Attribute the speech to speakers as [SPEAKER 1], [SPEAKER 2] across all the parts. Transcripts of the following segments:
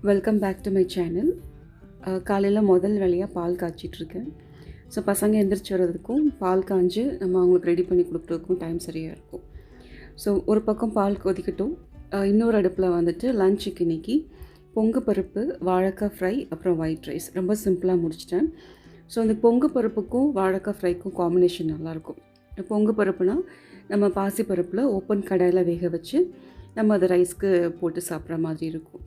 [SPEAKER 1] Welcome back to my channel. காலையில் முதல் வேலையாக பால் காய்ச்சிட்ருக்கேன். ஸோ பசங்க எந்திரிச்சு வர்றதுக்கும் பால் காய்ஞ்சு நம்ம அவங்களுக்கு ரெடி பண்ணி கொடுக்குறதுக்கும் டைம் சரியாக இருக்கும். ஸோ ஒரு பக்கம் பால் கொதிக்கட்டும். இன்னொரு அடுப்பில் வந்துட்டு லஞ்சுக்கு இன்றைக்கி பொங்கு பருப்பு, வாழைக்காய் ஃப்ரை, அப்புறம் ஒயிட் ரைஸ். ரொம்ப சிம்பிளாக முடிச்சிட்டேன். ஸோ அந்த பொங்கு பருப்புக்கும் வாழைக்காய் ஃப்ரைக்கும் காம்பினேஷன் நல்லாயிருக்கும். பொங்கு பருப்புனா நம்ம பாசி பருப்பில் ஓப்பன் கடாயில் வேக வச்சு நம்ம அதை ரைஸ்க்கு போட்டு சாப்பிட்ற மாதிரி இருக்கும்.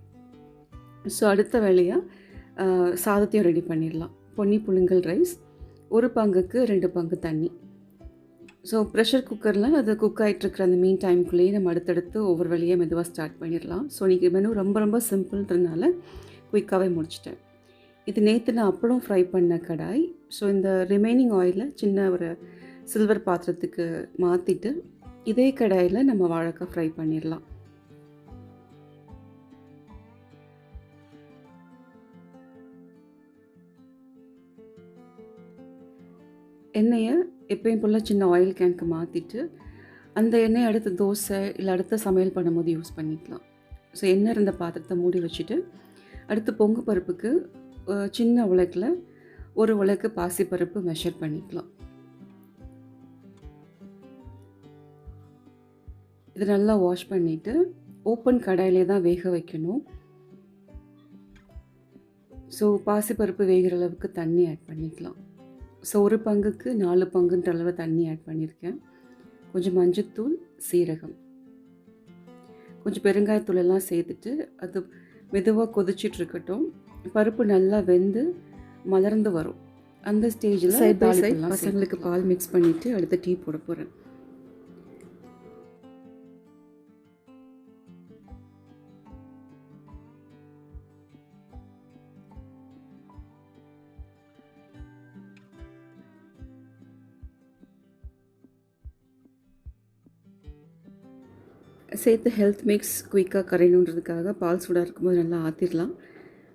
[SPEAKER 1] ஸோ அடுத்த வேலையாக சாதத்தையும் ரெடி பண்ணிடலாம். பொன்னி புழுங்கல் ரைஸ், ஒரு பங்குக்கு 2 பங்கு தண்ணி. ஸோ ப்ரெஷர் குக்கரில் அது குக் ஆகிட்டுருக்குற அந்த மீன் டைமுக்குள்ளேயே நம்ம அடுத்தடுத்து ஒவ்வொரு வேலையாக மெதுவாக ஸ்டார்ட் பண்ணிடலாம். ஸோ இன்றைக்கி மெனு ரொம்ப ரொம்ப சிம்பிள்ன்றதுனால குயிக்காகவே முடிச்சிட்டேன். இது நேற்று நான் அப்பளம் ஃப்ரை பண்ண கடாய். ஸோ இந்த ரிமைனிங் ஆயிலை சின்ன ஒரு சில்வர் பாத்திரத்துக்கு மாற்றிட்டு இதே கடாயில் நம்ம வாழைக்காய் ஃப்ரை பண்ணிடலாம். எண்ணெயை எப்பயும் போல் சின்ன ஆயில் கேனுக்கு மாற்றிட்டு அந்த எண்ணெயை அடுத்து தோசை இல்லை அடுத்த சமையல் பண்ணும்போது யூஸ் பண்ணிக்கலாம். ஸோ எண்ணெய் இருந்த பாத்திரத்தை மூடி வச்சுட்டு அடுத்து பொங்கு பருப்புக்கு சின்ன உலக்கில் ஒரு உலக்கு பாசிப்பருப்பு மெஷர் பண்ணிக்கலாம். இது நல்லா வாஷ் பண்ணிவிட்டு ஓப்பன் கடாயிலே தான் வேக வைக்கணும். ஸோ பாசிப்பருப்பு வேகிற அளவுக்கு தண்ணி ஆட் பண்ணிக்கலாம். ஸோ ஒரு பங்குக்கு 4 பங்குன்ற அளவு தண்ணி ஆட் பண்ணியிருக்கேன். கொஞ்சம் மஞ்சத்தூள், சீரகம், கொஞ்சம் பெருங்காயத்தூள் எல்லாம் சேர்த்துட்டு அது மெதுவாக கொதிச்சிட்ருக்கட்டும். பருப்பு நல்லா வெந்து மலர்ந்து வரும். அந்த ஸ்டேஜில் சைட் பை சைட் பசங்களுக்கு பால் மிக்ஸ் பண்ணிவிட்டு அடுத்து டீ போட போகிறேன். சேர்த்து ஹெல்த் மிக்ஸ் குயிக்காக கரையணுன்றதுக்காக பால் சூடாக இருக்கும்போது நல்லா ஆற்றிடலாம்.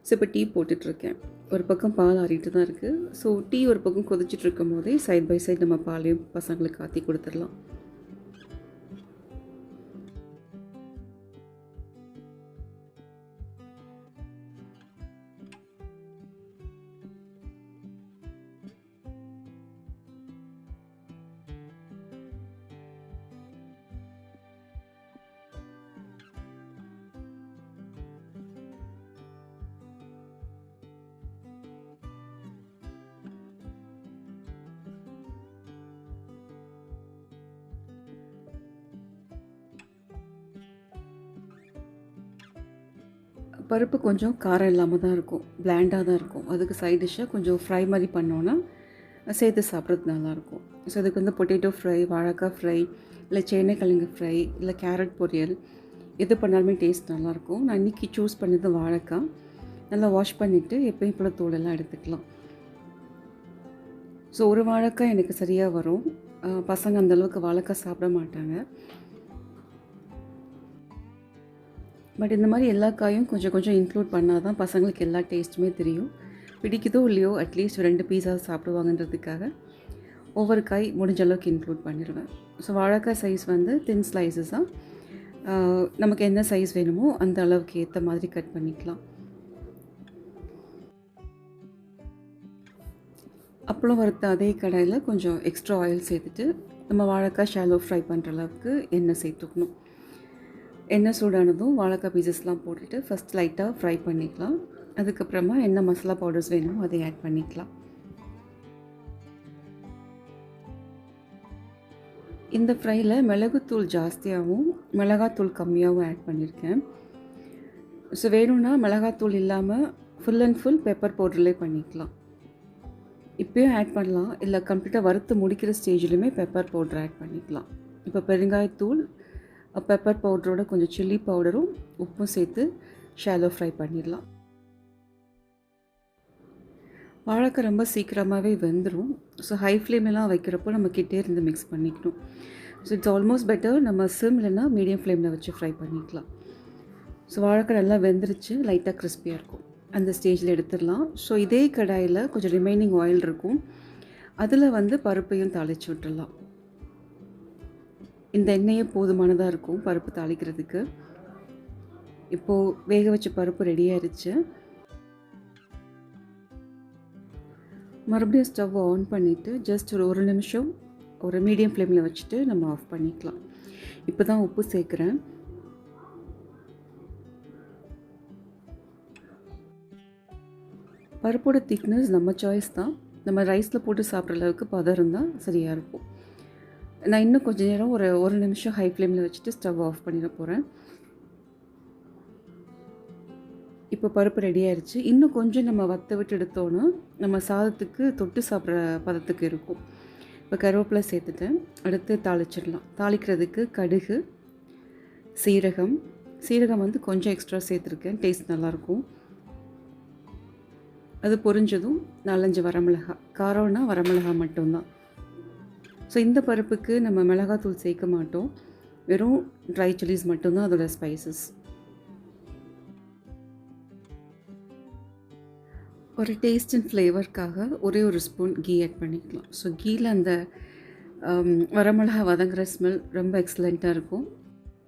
[SPEAKER 1] ஸோ இப்போ டீ போட்டுட்ருக்கேன். ஒரு பக்கம் பால் ஆறிட்டு தான் இருக்குது. ஸோ டீ ஒரு பக்கம் கொதிச்சிட்ருக்கும் போதே சைட் பை சைட் நம்ம பாலையும் பசங்களுக்கு ஆற்றி கொடுத்துடலாம். பருப்பு கொஞ்சம் காரம் இல்லாமல் தான் இருக்கும், பிளாண்டாக தான் இருக்கும். அதுக்கு சைட் டிஷ்ஷாக கொஞ்சம் ஃப்ரை மாதிரி பண்ணோன்னா சேர்த்து சாப்பிட்றது நல்லாயிருக்கும். ஸோ அதுக்கு வந்து பொட்டேட்டோ ஃப்ரை, வாழைக்காய் ஃப்ரை, இல்லை சேனைக்கிழங்கு ஃப்ரை, இல்லை கேரட் பொரியல் எது பண்ணாலுமே டேஸ்ட் நல்லாயிருக்கும். நான் இன்றைக்கி சூஸ் பண்ணது வாழைக்காய். நல்லா வாஷ் பண்ணிவிட்டு எப்பயும் போல் தோலெல்லாம் எடுத்துக்கலாம். ஸோ ஒரு வாழைக்காய் எனக்கு சரியாக வரும். பசங்க அந்தளவுக்கு வாழைக்காய் சாப்பிட மாட்டாங்க. பட் இந்த மாதிரி எல்லா காயும் கொஞ்சம் கொஞ்சம் இன்க்ளூட் பண்ணால் தான் பசங்களுக்கு எல்லா டேஸ்ட்டுமே தெரியும். பிடிக்குதோ இல்லையோ அட்லீஸ்ட் 2 பீஸா சாப்பிடுவாங்கன்றதுக்காக ஒவ்வொரு காய் முடிஞ்ச அளவுக்கு இன்க்ளூட் பண்ணிடுவேன். ஸோ வாழைக்காய் சைஸ் வந்து தின் ஸ்லைசஸாக நமக்கு என்ன சைஸ் வேணுமோ அந்த அளவுக்கு ஏற்ற மாதிரி கட் பண்ணிக்கலாம். அப்பளம் வறுத்த அதே கடாயில் கொஞ்சம் எக்ஸ்ட்ரா ஆயில் சேர்த்துட்டு நம்ம வாழைக்காய் ஷாலோ ஃப்ரை பண்ணுற அளவுக்கு எண்ணெய் சேர்த்துக்கணும். எண்ணெய் சூடானதும் வாழைக்காய் பீசஸ்லாம் போட்டுட்டு ஃபஸ்ட் லைட்டாக ஃப்ரை பண்ணிக்கலாம். அதுக்கப்புறமா என்ன மசாலா பவுடர்ஸ் வேணுமோ அதை ஆட் பண்ணிக்கலாம். இந்த ஃப்ரையில் மிளகுத்தூள் ஜாஸ்தியாகவும் மிளகாத்தூள் கம்மியாகவும் ஆட் பண்ணியிருக்கேன். ஸோ வேணும்னா மிளகாத்தூள் இல்லாமல் ஃபுல் அண்ட் ஃபுல் பெப்பர் பவுடர்லேயே பண்ணிக்கலாம். இப்போயும் ஆட் பண்ணலாம், இல்லை கம்ப்ளீட்டாக வறுத்து முடிக்கிற ஸ்டேஜ்லையுமே பெப்பர் பவுடர் ஆட் பண்ணிக்கலாம். இப்போ பெருங்காயத்தூள், பெப்பர் பவுடரோட கொஞ்சம் சில்லி பவுடரும் உப்பும் சேர்த்து ஷாலோ ஃப்ரை பண்ணிடலாம். வாழைக்காய் ரொம்ப சீக்கிரமாகவே வெந்துடும். ஸோ ஹை ஃப்ளேம்லாம் வைக்கிறப்போ நம்ம கிட்டே இருந்து மிக்ஸ் பண்ணிக்கணும். ஸோ இட்ஸ் ஆல்மோஸ்ட் பெட்டர் நம்ம சிம் இல்லைன்னா மீடியம் ஃப்ளேமில் வச்சு ஃப்ரை பண்ணிக்கலாம். ஸோ வாழைக்காய் நல்லா வெந்துருச்சு, லைட்டாக கிறிஸ்பியாக இருக்கும். அந்த ஸ்டேஜில் எடுத்துடலாம். ஸோ இதே கடாயில் கொஞ்சம் ரிமைனிங் ஆயில் இருக்கும், அதில் வந்து பருப்பையும் தாளித்து விட்டுடலாம். இந்த எண்ணெயே போதுமானதாக இருக்கும் பருப்பு தாளிக்கிறதுக்கு. இப்போது வேக வச்ச பருப்பு ரெடி ஆயிடுச்சு. மறுபடியும் ஸ்டவ் ஆன் பண்ணிவிட்டு ஜஸ்ட் ஒரு நிமிஷம் ஒரு மீடியம் ஃப்ளேமில் வச்சுட்டு நம்ம ஆஃப் பண்ணிக்கலாம். இப்போ தான் உப்பு சேர்க்குறேன். பருப்போட திக்னஸ் நம்ம சாய்ஸ் தான். நம்ம ரைஸில் போட்டு சாப்பிட்ற அளவுக்கு பதம் இருந்தால் சரியாக இருக்கும். நான் இன்னும் கொஞ்சம் நேரம் ஒரு நிமிஷம் ஹை ஃப்ளேமில் வச்சுட்டு ஸ்டவ் ஆஃப் பண்ணிட போகிறேன். இப்போ பருப்பு ரெடி ஆயிடுச்சு. இன்னும் கொஞ்சம் நம்ம வத்த விட்டு எடுத்தோன்னா நம்ம சாதத்துக்கு தொட்டு சாப்பிட்ற பதத்துக்கு இருக்கும். இப்போ கருவேப்பிலை சேர்த்துட்டேன். அடுத்து தாளிச்சிடலாம். தாளிக்கிறதுக்கு கடுகு, சீரகம் வந்து கொஞ்சம் எக்ஸ்ட்ரா சேர்த்துருக்கேன், டேஸ்ட் நல்லாயிருக்கும். அது பொரிஞ்சதும் 4-5 வரமிளகா, காரம்னா வரமிளகா மட்டும்தான். ஸோ இந்த பருப்புக்கு நம்ம மிளகாத்தூள் சேர்க்க மாட்டோம், வெறும் ட்ரை சில்லிஸ் மட்டும்தான் அதோட ஸ்பைசஸ். ஒரு டேஸ்ட் அண்ட் ஃப்ளேவருக்காக ஒரே ஒரு ஸ்பூன் கீ ஆட் பண்ணிக்கலாம். ஸோ கீயில் அந்த வரமிளகா வதங்குற ஸ்மெல் ரொம்ப எக்ஸலண்ட்டாக இருக்கும்.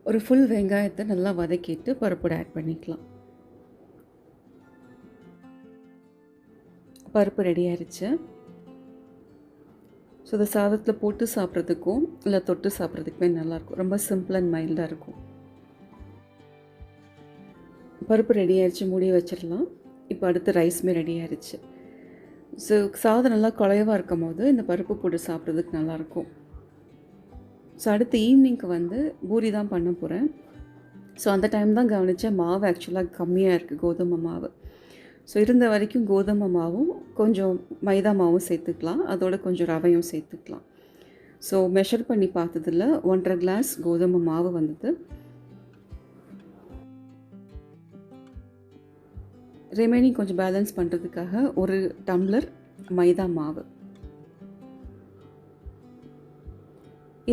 [SPEAKER 1] ஒரு ஃபுல் வெங்காயத்தை நல்லா வதக்கிட்டு பருப்போட ஆட் பண்ணிக்கலாம். பருப்பு ரெடி ஆயிடுச்சு. ஸோ இதை சாதத்தில் போட்டு சாப்பிட்றதுக்கும் இல்லை தொட்டு சாப்பிட்றதுக்குமே நல்லாயிருக்கும். ரொம்ப சிம்பிள் அண்ட் மைல்டாக இருக்கும். பருப்பு ரெடி ஆயிடுச்சு, மூடி வச்சிடலாம். இப்போ அடுத்து ரைஸுமே ரெடி ஆயிடுச்சு. ஸோ சாதம் நல்லா குழைவாக இருக்கும் போது இந்த பருப்பு போட்டு சாப்பிட்றதுக்கு நல்லாயிருக்கும். ஸோ அடுத்து ஈவினிங்க்கு வந்து பூரி தான் பண்ண போகிறேன். ஸோ அந்த டைம் தான் கவனித்தேன், மாவு ஆக்சுவலாக கம்மியாக இருக்குது, கோதுமை மாவு. ஸோ இருந்த வரைக்கும் கோதுமை மாவும் கொஞ்சம் மைதா மாவும் சேர்த்துக்கலாம், அதோட கொஞ்சம் ரவையும் சேர்த்துக்கலாம். ஸோ மெஷர் பண்ணி பார்த்ததில் 1.5 கிளாஸ் கோதுமை மாவு வந்தது. ரிமைனிங் கொஞ்சம் பேலன்ஸ் பண்ணுறதுக்காக 1 டம்ளர் மைதா மாவு.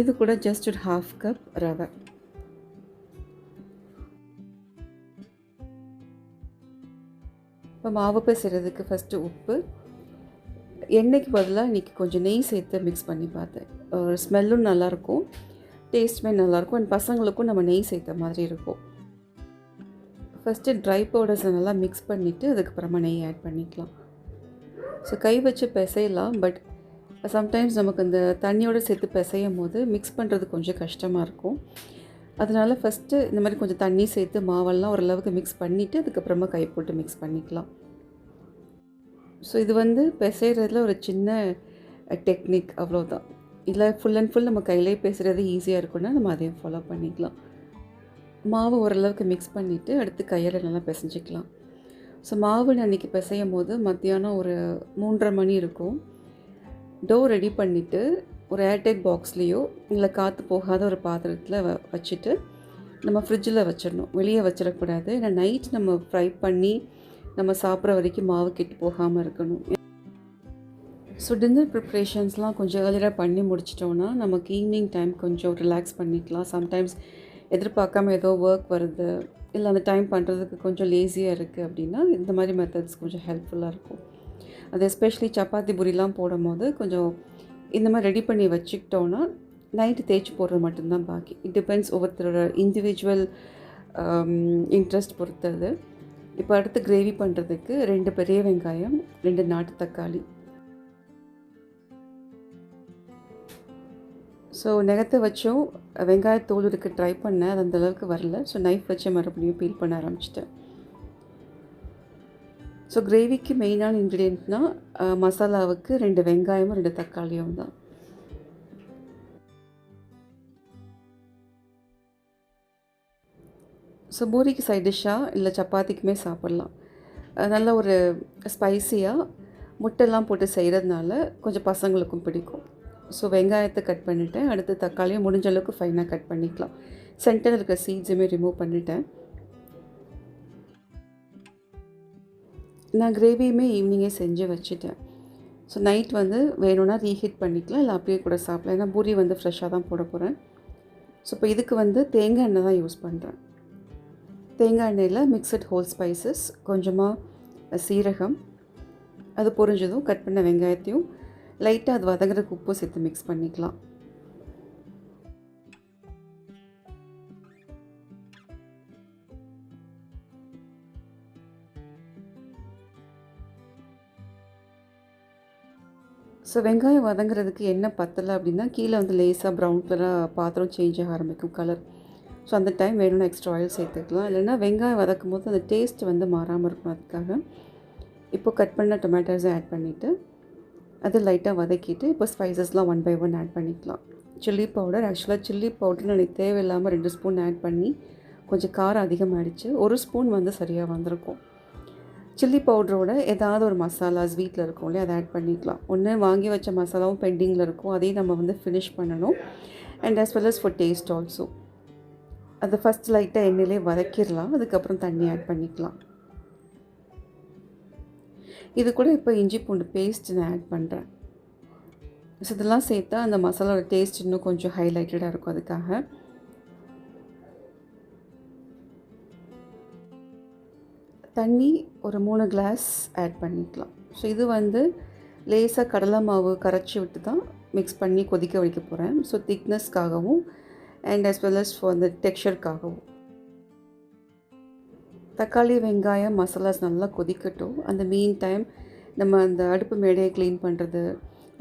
[SPEAKER 1] இது கூட ஜஸ்ட் ஒரு 1/2 கப் ரவை. இப்போ மாவு பிசைறதுக்கு ஃபஸ்ட்டு உப்பு, எண்ணெய்க்கு பதிலாக இன்றைக்கி கொஞ்சம் நெய் சேர்த்து மிக்ஸ் பண்ணி பார்த்தேன். ஸ்மெல்லும் நல்லாயிருக்கும், டேஸ்ட்டுமே நல்லாயிருக்கும், அண்ட் பசங்களுக்கும் நம்ம நெய் சேர்த்த மாதிரி இருக்கும். ஃபஸ்ட்டு ட்ரை பவுடர்ஸை நல்லா மிக்ஸ் பண்ணிவிட்டு அதுக்கப்புறமா நெய் ஆட் பண்ணிக்கலாம். ஸோ கை வச்சு பிசையலாம், பட் சம்டைம்ஸ் நமக்கு அந்த தண்ணியோடு சேர்த்து பிசையும் போது மிக்ஸ் பண்ணுறது கொஞ்சம் கஷ்டமாக இருக்கும். அதனால் ஃபஸ்ட்டு இந்த மாதிரி கொஞ்சம் தண்ணி சேர்த்து மாவெல்லாம் ஓரளவுக்கு மிக்ஸ் பண்ணிவிட்டு அதுக்கப்புறமா கை போட்டு மிக்ஸ் பண்ணிக்கலாம். ஸோ இது வந்து பிசைறதுல ஒரு சின்ன டெக்னிக், அவ்வளோதான். இல்லை ஃபுல் அண்ட் ஃபுல் நம்ம கையிலே பேசுகிறது ஈஸியாக இருக்குன்னா நம்ம அதையும் ஃபாலோ பண்ணிக்கலாம். மாவு ஓரளவுக்கு மிக்ஸ் பண்ணிவிட்டு அடுத்து கையில் நல்லா பிசைஞ்சிக்கலாம். ஸோ மாவு நான் அன்றைக்கி பிசையும் போது மத்தியானம் ஒரு 3:30 மணி இருக்கும். டோ ரெடி பண்ணிவிட்டு ஒரு ஏர்டைட் பாக்ஸ்லேயோ இல்லை காற்று போகாத ஒரு பாத்திரத்தில் வச்சுட்டு நம்ம ஃப்ரிட்ஜில் வச்சிடணும், வெளியே வச்சிடக்கூடாது. ஏன்னா நைட் நம்ம ஃப்ரை பண்ணி நம்ம சாப்பிட்ற வரைக்கும் மாவு கெட்டு போகாமல் இருக்கணும். ஸோ டின்னர் ப்ரிப்ரேஷன்ஸ்லாம் கொஞ்சம் ஏர்லியராக பண்ணி முடிச்சிட்டோன்னா நமக்கு ஈவினிங் டைம் கொஞ்சம் ரிலாக்ஸ் பண்ணிக்கலாம். சம்டைம்ஸ் எதிர்பார்க்காம ஏதோ ஒர்க் வருது, இல்லை அந்த டைம் பண்ணுறதுக்கு கொஞ்சம் லேசியாக இருக்குது அப்படின்னா இந்த மாதிரி மெத்தட்ஸ் கொஞ்சம் ஹெல்ப்ஃபுல்லாக இருக்கும். அது எஸ்பெஷலி சப்பாத்தி பூரிலாம் போடும் போது கொஞ்சம் இந்த மாதிரி ரெடி பண்ணி வச்சுக்கிட்டோன்னா நைட்டு தேய்ச்சி போடுறது மட்டும்தான் பாக்கி. இட் டிபெண்ட்ஸ் ஒவ்வொருத்தரோட இண்டிவிஜுவல் இன்ட்ரெஸ்ட் பொறுத்தது. இப்போ அடுத்து கிரேவி பண்ணுறதுக்கு 2 பெரிய வெங்காயம், 2 நாட்டு தக்காளி. ஸோ நகத்தை வச்சும் வெங்காயத்தோல் இருக்க ட்ரை பண்ணேன், அது அந்தளவுக்கு வரல. ஸோ நைஃப் வச்சு மறுபடியும் பீல் பண்ண ஆரம்பிச்சிட்டேன். ஸோ கிரேவிக்கு மெயினான இன்க்ரீடியன்ட்னால் மசாலாவுக்கு 2 வெங்காயமும் 2 தக்காளியும் தான். ஸோ பூரிக்கு சைட் டிஷ்ஷாக இல்லை சப்பாத்திக்குமே சாப்பிட்லாம். நல்ல ஒரு ஸ்பைஸியாக முட்டைலாம் போட்டு செய்கிறதுனால கொஞ்சம் பசங்களுக்கும் பிடிக்கும். ஸோ வெங்காயத்தை கட் பண்ணிவிட்டேன். அடுத்து தக்காளியை முடிஞ்ச அளவுக்கு ஃபைனாக கட் பண்ணிக்கலாம். சென்டரில் இருக்க சீட்ஸுமே ரிமூவ் பண்ணிட்டேன். நான் கிரேவியுமே ஈவினிங்கே செஞ்சு வச்சுட்டேன். ஸோ நைட் வந்து வேணும்னா ரீஹீட் பண்ணிக்கலாம், இல்லை அப்படியே கூட சாப்பிடலாம். ஏன்னா பூரி வந்து ஃப்ரெஷ்ஷாக தான் போட போகிறேன். ஸோ இப்போ இதுக்கு வந்து தேங்காய் எண்ணெய் தான் யூஸ் பண்ணுறேன். தேங்காய் எண்ணெயில் மிக்சட் ஹோல் ஸ்பைசஸ், கொஞ்சமாக சீரகம், அது பொரிஞ்சதும் கட் பண்ண வெங்காயத்தையும் லைட்டாக அது வதங்குறதுக்கு உப்பு சேர்த்து மிக்ஸ் பண்ணிக்கலாம். ஸோ வெங்காயம் வதங்குறதுக்கு எண்ணெய் பத்தலை அப்படின்னா கீழே வந்து லேசாக ப்ரௌன் கலராக பாத்திரம் சேஞ்ச் ஆக ஆரம்பிக்கும் கலர். ஸோ அந்த டைம் வேணும்னா எக்ஸ்ட்ரா ஆயில் சேர்த்துக்கலாம். இல்லைன்னா வெங்காயம் வதக்கும் போது அந்த டேஸ்ட் வந்து மாறாமல் இருக்கும். அதுக்காக இப்போ கட் பண்ண டொமேட்டோஸை ஆட் பண்ணிவிட்டு அது லைட்டாக வதக்கிட்டு இப்போ ஸ்பைசஸ்லாம் 1 by 1 ஆட் பண்ணிக்கலாம். சில்லி பவுடர், ஆக்சுவலாக சில்லி பவுடர்னு எனக்கு தேவையில்லாமல் 2 ஸ்பூன் ஆட் பண்ணி கொஞ்சம் காரம் அதிகமாகிடுச்சு. 1 ஸ்பூன் வந்து சரியாக வந்திருக்கும். சில்லி பவுடரோட ஏதாவது ஒரு மசாலாஸ் வீட்டில் இருக்கும் இல்லையா, அதை ஆட் பண்ணிக்கலாம். ஒன்று வாங்கி வச்ச மசாலாவும் பெண்டிங்கில் இருக்கும், அதையும் நம்ம வந்து ஃபினிஷ் பண்ணணும். And as well as for taste also. அதை ஃபஸ்ட் லைட்டாக எண்ணெயிலே வதக்கிடலாம், அதுக்கப்புறம் தண்ணி ஆட் பண்ணிக்கலாம். இது கூட இப்போ இஞ்சி பூண்டு பேஸ்ட் நான் ஆட் பண்ணுறேன். ஸோ இதெல்லாம் சேர்த்தா அந்த மசாலாவோட டேஸ்ட் இன்னும் கொஞ்சம் ஹைலைட்டடாக இருக்கும். அதுக்காக தண்ணி ஒரு 3 கிளாஸ் ஆட் பண்ணிக்கலாம். ஸோ இது வந்து லேசாக கடலை மாவு கரைச்சி விட்டு தான் மிக்ஸ் பண்ணி கொதிக்க வைக்க போகிறேன். ஸோ திக்னஸ்க்காகவும் and as well as for அந்த டெக்ஸ்சருக்காகவும். தக்காளி, வெங்காயம், மசாலாஸ் நல்லா கொதிக்கட்டும். அந்த மீன் டைம் நம்ம அந்த அடுப்பு மேடையை க்ளீன் பண்ணுறது,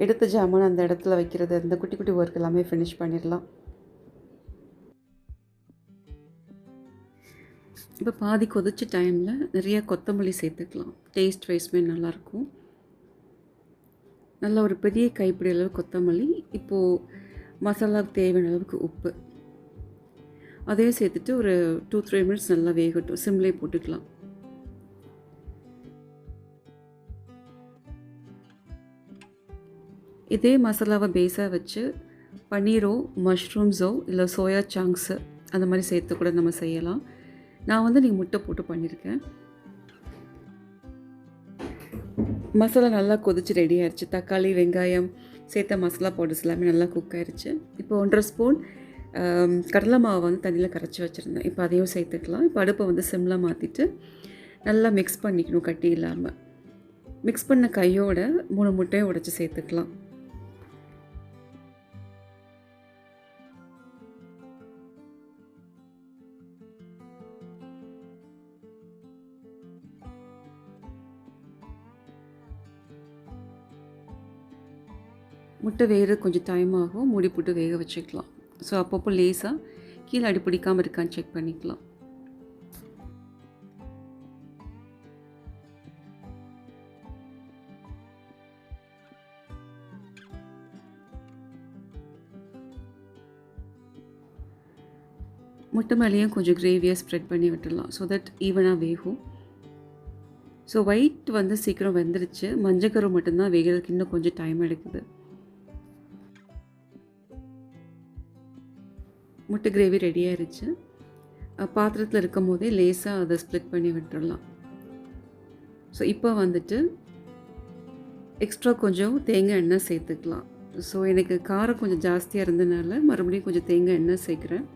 [SPEAKER 1] எடுத்த ஜாமான் அந்த இடத்துல வைக்கிறது, அந்த குட்டி குட்டி ஒர்க் எல்லாமே ஃபினிஷ் பண்ணிடலாம். இப்போ பாதி கொதிச்ச டைமில் நிறைய கொத்தமல்லி சேர்த்துக்கலாம். டேஸ்ட் வைஸ்மே நல்லாயிருக்கும். நல்லா ஒரு பெரிய கைப்பிடி அளவு கொத்தமல்லி. இப்போது மசாலாவுக்கு தேவையான அளவுக்கு உப்பு அதையும் சேர்த்துட்டு ஒரு 2-3 மினிட்ஸ் நல்லா வேகட்டும். சிம்லே போட்டுக்கலாம். இதே மசாலாவை பேஸாக வச்சு பன்னீரோ, மஷ்ரூம்ஸோ இல்லை சோயா சங்க்ஸு அந்த மாதிரி சேர்த்து கூட நம்ம செய்யலாம். நான் வந்து நீங்கள் முட்டை போட்டு பண்ணியிருக்கேன். மசாலா நல்லா கொதிச்சு ரெடி ஆயிடுச்சு. தக்காளி, வெங்காயம் சேர்த்த மசாலா பவுடர்ஸ் எல்லாமே நல்லா குக் ஆயிடுச்சு. இப்போ 1.5 ஸ்பூன் கடலை மாவை வந்து தண்ணியில் கரைச்சி வச்சுருந்தேன். இப்போ அதையும் சேர்த்துக்கலாம். இப்போ அடுப்பை வந்து சிம்மில் மாற்றிட்டு நல்லா மிக்ஸ் பண்ணிக்கணும், கட்டி இல்லாமல். மிக்ஸ் பண்ண கையோட 3 முட்டையும் உடைச்சி சேர்த்துக்கலாம். முட்டை வேக கொஞ்சம் டைம் ஆகும், மூடி போட்டு வேக வச்சுக்கலாம். ஸோ அப்பப்போ லேசாக கீழே அடி பிடிக்காமல் இருக்கான்னு செக் பண்ணிக்கலாம். முட்டை மேலேயும் கொஞ்சம் கிரேவியாக ஸ்ப்ரெட் பண்ணி விட்டுடலாம். ஸோ தட் ஈவனாக வேகும். ஸோ ஒயிட் வந்து சீக்கிரம் வெந்துருச்சு. மஞ்சக்கரு மட்டும்தான் வேகிறதுக்கு இன்னும் கொஞ்சம் டைம் எடுக்குது. முட்டை கிரேவி ரெடி ஆயிடுச்சு. பாத்திரத்தில் இருக்கும் போதே லேசாக அதை ஸ்ப்ளிட் பண்ணி விட்டுடலாம். ஸோ இப்போ வந்துட்டு எக்ஸ்ட்ரா கொஞ்சம் தேங்காய் எண்ணெய் சேர்த்துக்கலாம். ஸோ எனக்கு காரம் கொஞ்சம் ஜாஸ்தியாக இருந்ததுனால மறுபடியும் கொஞ்சம் தேங்காய் எண்ணெய் சேர்க்குறேன்.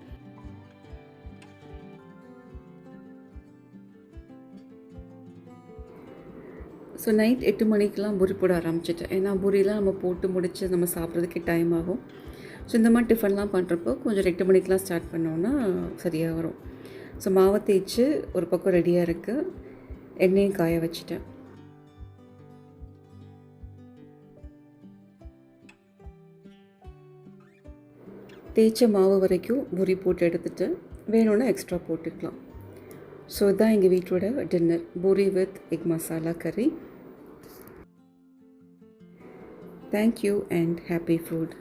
[SPEAKER 1] ஸோ நைட் 8 மணிக்கெலாம் பூரி போட ஆரம்பிச்சிட்டேன். ஏன்னா பூரியெலாம் நம்ம போட்டு முடித்து நம்ம சாப்பிட்றதுக்கே டைம் ஆகும். ஸோ இந்த மாதிரி டிஃபன்லாம் பண்ணுறப்போ கொஞ்சம் 8 மணிக்கெலாம் ஸ்டார்ட் பண்ணோன்னா சரியாக வரும். ஸோ மாவை தேய்ச்சி ஒரு பக்கம் ரெடியாக இருக்குது. எண்ணெயும் காய வச்சுட்டேன். தேய்ச்ச மாவு வரைக்கும் பூரி போட்டு எடுத்துகிட்டு வேணும்னா எக்ஸ்ட்ரா போட்டுக்கலாம். ஸோ இதுதான் எங்கள் வீட்டோட dinner, puri with egg masala curry. Thank you and happy food.